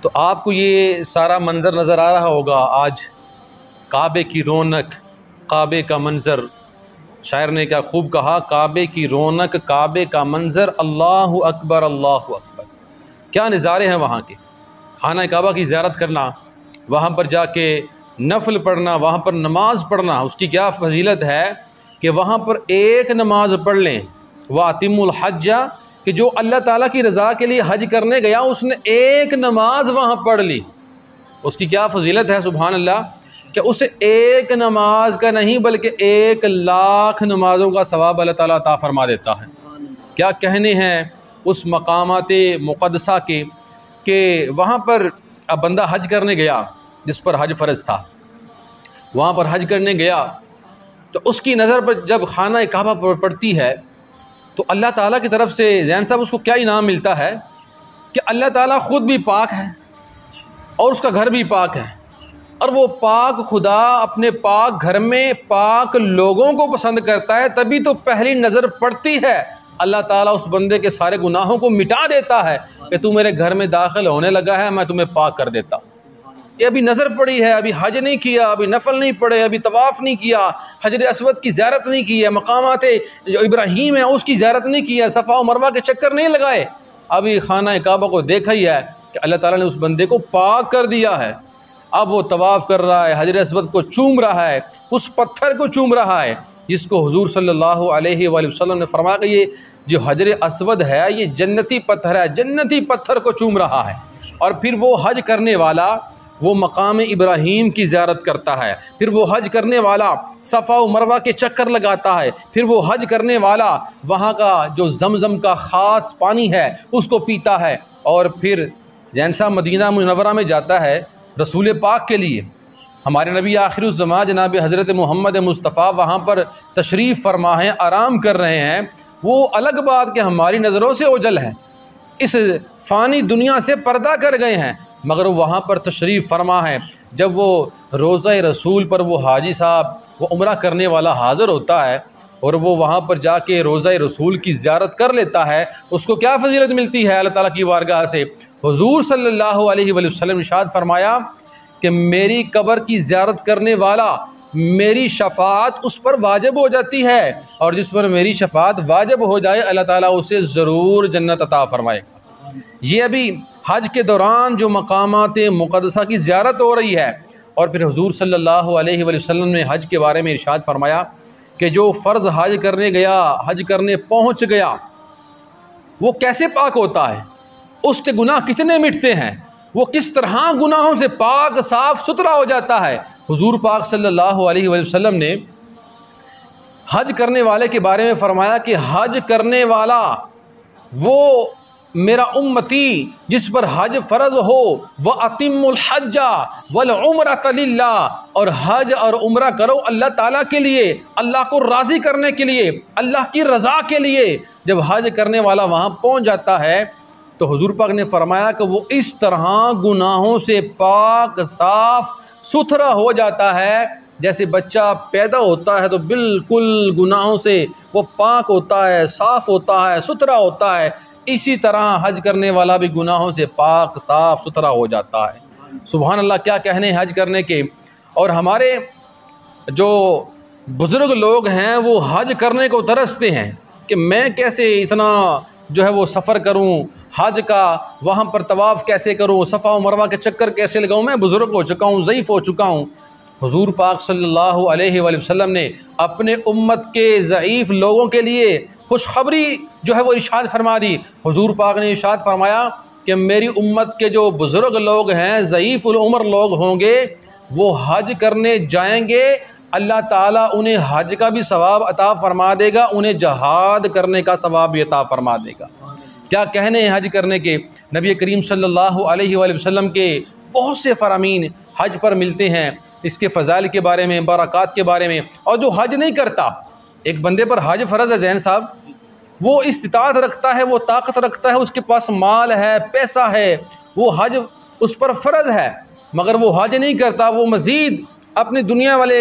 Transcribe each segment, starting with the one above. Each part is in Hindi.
तो आपको ये सारा मंज़र नज़र आ रहा होगा। आज काबे की रौनक, काबे का मंज़र, शायर ने क्या खूब कहा, काबे की रौनक, काबे का मंज़र, अल्लाहु अकबर अल्लाहु अकबर। क्या नज़ारे हैं वहाँ के। खाना काबा की ज़ियारत करना, वहाँ पर जाके नफल पढ़ना, वहाँ पर नमाज़ पढ़ना, उसकी क्या फजीलत है कि वहाँ पर एक नमाज पढ़ लें, वातिमुल हज्जा, कि जो अल्लाह ताला की रज़ा के लिए हज करने गया उसने एक नमाज वहाँ पढ़ ली, उसकी क्या फजीलत है। सुभान अल्लाह, कि उसे एक नमाज का नहीं बल्कि 1,00,000 नमाज़ों का सवाब अल्लाह ताला अता फरमा देता है। क्या कहने हैं उस मकामात मुक़द्दसा के कि वहाँ पर अब बंदा हज करने गया, जिस पर हज फ़र्ज़ था, वहाँ पर हज करने गया तो उसकी नज़र पर जब खाना काबा पड़ती है तो अल्लाह ताला की तरफ से ज़ैन साहब उसको क्या इनाम मिलता है कि अल्लाह ताला ख़ुद भी पाक है और उसका घर भी पाक है, और वो पाक खुदा अपने पाक घर में पाक लोगों को पसंद करता है। तभी तो पहली नज़र पड़ती है अल्लाह ताला उस बंदे के सारे गुनाहों को मिटा देता है कि तू मेरे घर में दाखिल होने लगा है, मैं तुम्हें पाक कर देता हूँ। ये अभी नज़र पड़ी है, अभी हज नहीं किया, अभी नफल नहीं पढ़े, अभी तवाफ़ नहीं किया, हजर अस्वद की ज़ियारत नहीं की है, मकामात जो इब्राहीम है उसकी ज़ियारत नहीं की है, सफ़ा और मरवा के चक्कर नहीं लगाए, अभी खाना काबा को देखा ही है कि अल्लाह ताला ने उस बंदे को पाक कर दिया है। अब वो तवाफ़ कर रहा है, हजर अस्वद को चूम रहा है, उस पत्थर को चूम रहा है जिसको हुजूर सल्लल्लाहु अलैहि वसल्लम ने फरमाया कि ये जो हजर अस्वद है ये जन्नती पत्थर है, जन्नती पत्थर को चूम रहा है। और फिर वो हज करने वाला वो मकाम इब्राहीम की ज़ियारत करता है, फिर वो हज करने वाला सफ़ा व मरवा के चक्कर लगाता है, फिर वो हज करने वाला वहाँ का जो ज़मज़म का ख़ास पानी है उसको पीता है, और फिर जैसा मदीना मुनव्वरा में जाता है रसूल पाक के लिए। हमारे नबी आखिरुज़्ज़मान जनाब हज़रत मोहम्मद मुस्तफ़ा वहाँ पर तशरीफ़ फरमा हैं, आराम कर रहे हैं। वो अलग बात कि हमारी नज़रों से ओझल है, इस फ़ानी दुनिया से पर्दा कर गए हैं, मगर वहाँ पर तशरीफ़ फरमा है। जब वो रोज़ा रसूल पर वो हाजी साहब वो उम्रा करने वाला हाज़िर होता है और वो वहाँ पर जाके रोज़ा रसूल की ज़ियारत कर लेता है, उसको क्या फ़जीलत मिलती है अल्लाह ताला की बारगाह से। हुज़ूर सल्लल्लाहु अलैहि वसल्लम इरशाद फरमाया कि मेरी कब्र की ज़ियारत करने वाला मेरी शफ़ाअत उस पर वाजिब हो जाती है, और जिस पर मेरी शफ़ाअत वाजिब हो जाए अल्लाह ताला उसे ज़रूर जन्नत अता फरमाएगा। ये अभी हज के दौरान जो मकामात मुक़द्दसा की ज़ियारत हो रही है, और फिर हुज़ूर सल्लल्लाहु अलैहि वसल्लम ने हज के बारे में इरशाद फरमाया कि जो फ़र्ज़ हज करने गया, हज करने पहुँच गया, वो कैसे पाक होता है, उसके गुनाह कितने मिटते हैं, वो किस तरह गुनाहों से पाक साफ़ सुथरा हो जाता है। हुज़ूर पाक सल्लल्लाहु अलैहि वसल्लम ने हज करने वाले के बारे में फ़रमाया कि हज करने वाला वो मेरा उम्मती जिस पर हज फ़र्ज़ हो, वह अतिमुल हज्जा वल उम्रत लिल्लाह, और हज और उम्रा करो अल्लाह ताला के लिए, अल्लाह को राज़ी करने के लिए, अल्लाह की रज़ा के लिए। जब हज करने वाला वहाँ पहुँच जाता है तो हुज़ूर पाक ने फरमाया कि वो इस तरह गुनाहों से पाक साफ़ सुथरा हो जाता है जैसे बच्चा पैदा होता है तो बिल्कुल गुनाहों से वो पाक होता है, साफ़ होता है, सुथरा होता है। इसी तरह हज करने वाला भी गुनाहों से पाक साफ़ सुथरा हो जाता है। सुभान अल्लाह, क्या कहने हज करने के। और हमारे जो बुज़ुर्ग लोग हैं वो हज करने को तरसते हैं कि मैं कैसे इतना जो है वो सफ़र करूं, हज का वहाँ पर तवाफ़ कैसे करूं, सफ़ा व मरवा के चक्कर कैसे लगाऊं, मैं बुज़ुर्ग हो चुका हूँ, ज़ईफ़ हो चुका हूँ। हुज़ूर पाक सल्लल्लाहु अलैहि वसल्लम ने अपने उम्मत के ज़ईफ़ लोगों के लिए खुशखबरी जो है वो इरशाद फरमा दी। हुज़ूर पाक ने इरशाद फरमाया कि मेरी उम्मत के जो बुज़ुर्ग लोग हैं, ज़ईफ़ुल उम्र लोग होंगे, वो हज करने जाएंगे, अल्लाह ताला उन्हें हज का भी सवाब अता फरमा देगा, उन्हें जहाद करने का सवाब भी अता फरमा देगा। क्या कहने हैं हज करने के। नबी करीम सल्लल्लाहु अलैहि वसल्लम के बहुत से फ़रामीन हज पर मिलते हैं, इसके फ़ज़ाइल के बारे में, बरक़ात के बारे में। और जो हज नहीं करता, एक बंदे पर हज फ़र्ज़ है जैन साहब, वो इस्तिताअत रखता है, वो ताकत रखता है, उसके पास माल है, पैसा है, वो हज उस पर फ़र्ज़ है, मगर वो हज नहीं करता, वो मज़ीद अपनी दुनिया वाले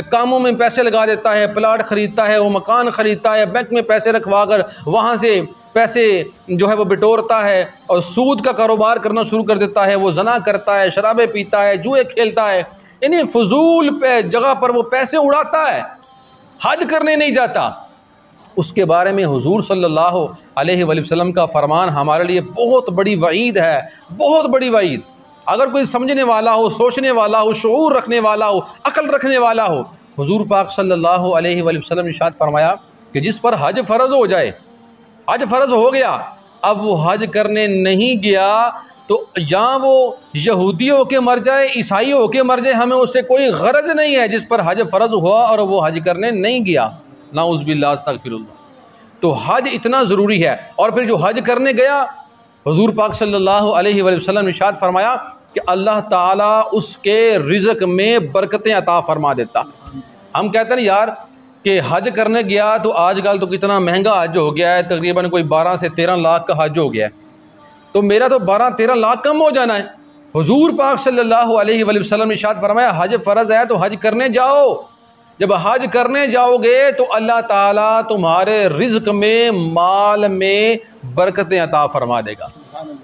कामों में पैसे लगा देता है, प्लाट ख़रीदता है, वो मकान ख़रीदता है, बैंक में पैसे रखवा कर वहाँ से पैसे जो है वो बिटोरता है और सूद का कारोबार करना शुरू कर देता है, वो जना करता है, शराबें पीता है, जुए खेलता है, यानी फजूल पे जगह पर वो पैसे उड़ाता है, हज करने नहीं जाता, उसके बारे में हुजूर सल्लल्लाहु अलैहि वसल्लम का फरमान हमारे लिए बहुत बड़ी वईद है, बहुत बड़ी वईद। अगर कोई समझने वाला हो, सोचने वाला हो, शऊर रखने वाला हो, अकल रखने वाला हो, हुजूर पाक सल्लल्लाहु अलैहि वसल्लम ने इरशाद फरमाया कि जिस पर हज फ़र्ज़ हो जाए, हज फ़र्ज़ हो गया, अब वो हज करने नहीं गया तो या वो यहूदी होके मर जाए, ईसाई होके मर जाए, हमें उससे कोई गरज नहीं है। जिस पर हज फ़र्ज़ हुआ और वो हज करने नहीं गया, नाउज़ बिल्लाह अस्तग़फिरुल्लाह। तो हज इतना ज़रूरी है। और फिर जो हज करने गया, हुज़ूर पाक सल्लल्लाहु अलैहि वसल्लम ने इरशाद फरमाया कि अल्लाह ताला उसके रिज़्क़ में बरकतें अता फरमा देता। हम कहते हैं यार कि हज करने गया तो आजकल तो कितना महंगा हज हो गया है, तकरीबन कोई 12 से 13 लाख का हज हो गया है, तो मेरा तो 12-13 लाख कम हो जाना है। हुज़ूर पाक सल्लल्लाहु अलैहि वसल्लम ने इरशाद फरमाया हज फ़र्ज़ है तो हज करने जाओ। जब हज करने जाओगे तो अल्लाह ताला तुम्हारे रिज़्क़ में, माल में बरकतें अता फरमा देगा।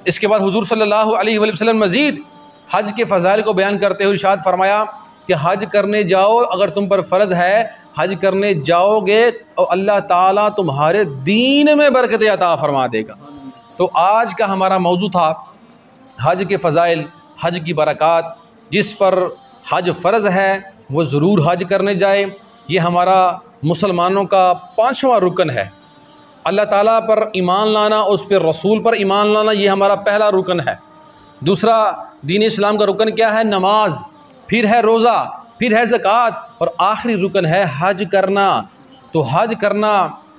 इसके बाद हुज़ूर सल्लल्लाहु अलैहि वसल्लम मज़ीद हज के फ़ज़ाइल को बयान करते हुए इरशाद फरमाया कि हज करने जाओ, अगर तुम पर फ़र्ज़ है हज करने जाओगे और अल्लाह ताला तुम्हारे दीन में बरकतें अता फरमा देगा। तो आज का हमारा मौजू था हज के फ़ज़ाइल, हज की बरक़ात। जिस पर हज फ़र्ज़ है वो ज़रूर हज करने जाए। ये हमारा मुसलमानों का 5वां रुकन है। अल्लाह ताला पर ईमान लाना, उस पर रसूल पर ईमान लाना, ये हमारा पहला रुकन है। दूसरा दीन इस्लाम का रुकन क्या है? नमाज, फिर है रोज़ा, फिर है ज़कात, और आखिरी रुकन है हज करना। तो हज करना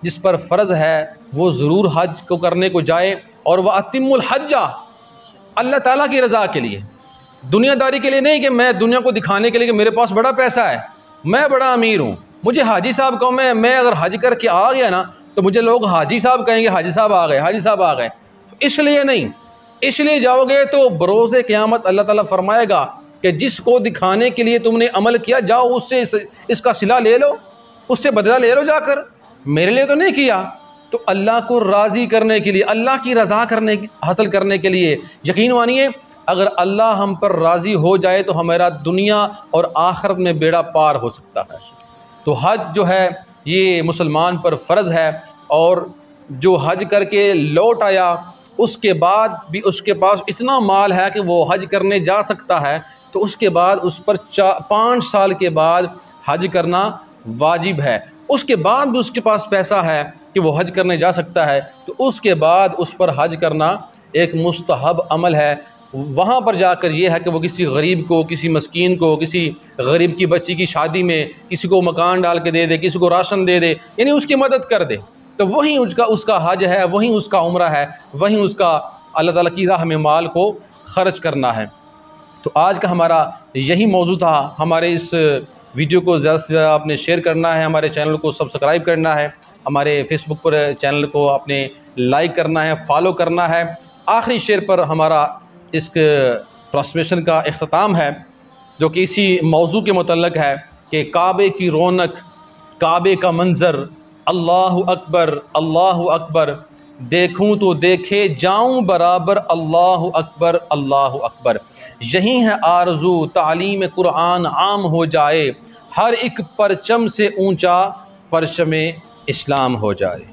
जिस पर फ़र्ज़ है वो ज़रूर हज को करने को जाए। और वह अतिमुल हज्जा, अल्लाह ताला की रज़ा के लिए, दुनियादारी के लिए नहीं कि मैं दुनिया को दिखाने के लिए कि मेरे पास बड़ा पैसा है, मैं बड़ा अमीर हूँ, मुझे हाजी साहब कहूँ। मैं अगर हज करके आ गया ना तो मुझे लोग हाजी साहब कहेंगे, हाजी साहब आ गए, हाजी साहब आ गए। इसलिए नहीं, इसलिए जाओगे तो बरोज़े क़यामत अल्लाह ताला फरमाएगा कि जिसको दिखाने के लिए तुमने अमल किया, जाओ उससे इसका सिला ले लो, उससे बदला ले लो जाकर, मेरे लिए तो नहीं किया। तो अल्लाह को राज़ी करने के लिए, अल्लाह की रज़ा हासिल करने के लिए, यकीन मानिए अगर अल्लाह हम पर राज़ी हो जाए तो हमारा दुनिया और आखिरत में बेड़ा पार हो सकता है। तो हज जो है ये मुसलमान पर फ़र्ज़ है। और जो हज करके लौट आया उसके बाद भी उसके पास इतना माल है कि वो हज करने जा सकता है, तो उसके बाद उस पर 5 साल के बाद हज करना वाजिब है। उसके बाद भी उसके पास पैसा है कि वो हज करने जा सकता है, तो उसके बाद उस पर हज करना एक मुस्तहब अमल है। वहाँ पर जाकर ये है कि वो किसी गरीब को, किसी मस्कीन को, किसी गरीब की बच्ची की शादी में किसी को मकान डाल के दे दे, किसी को राशन दे दे, यानी उसकी मदद कर दे, तो वहीं उसका हज है, वहीं उसका उम्रा है, वहीं उसका अल्लाह ताला की राह में माल को ख़र्च करना है। तो आज का हमारा यही मौजू था। हमारे इस वीडियो को ज़्यादा से ज़्यादा आपने शेयर करना है, हमारे चैनल को सब्सक्राइब करना है, हमारे फेसबुक पर चैनल को आपने लाइक करना है, फॉलो करना है। आखिरी शेर पर हमारा इस ट्रांसमिशन का इख्तिताम है जो कि इसी मौजू के मुतल्लक़ है कि काबे की रौनक, काबे का मंज़र, अल्लाहु अकबर, अल्लाहु अकबर, देखूं तो देखे जाऊं बराबर, अल्लाहु अकबर, अल्लाहु अकबर। यही है आरज़ू तालीम कुरान आम हो जाए, हर एक परचम से ऊंचा परचम इस्लाम हो जाए।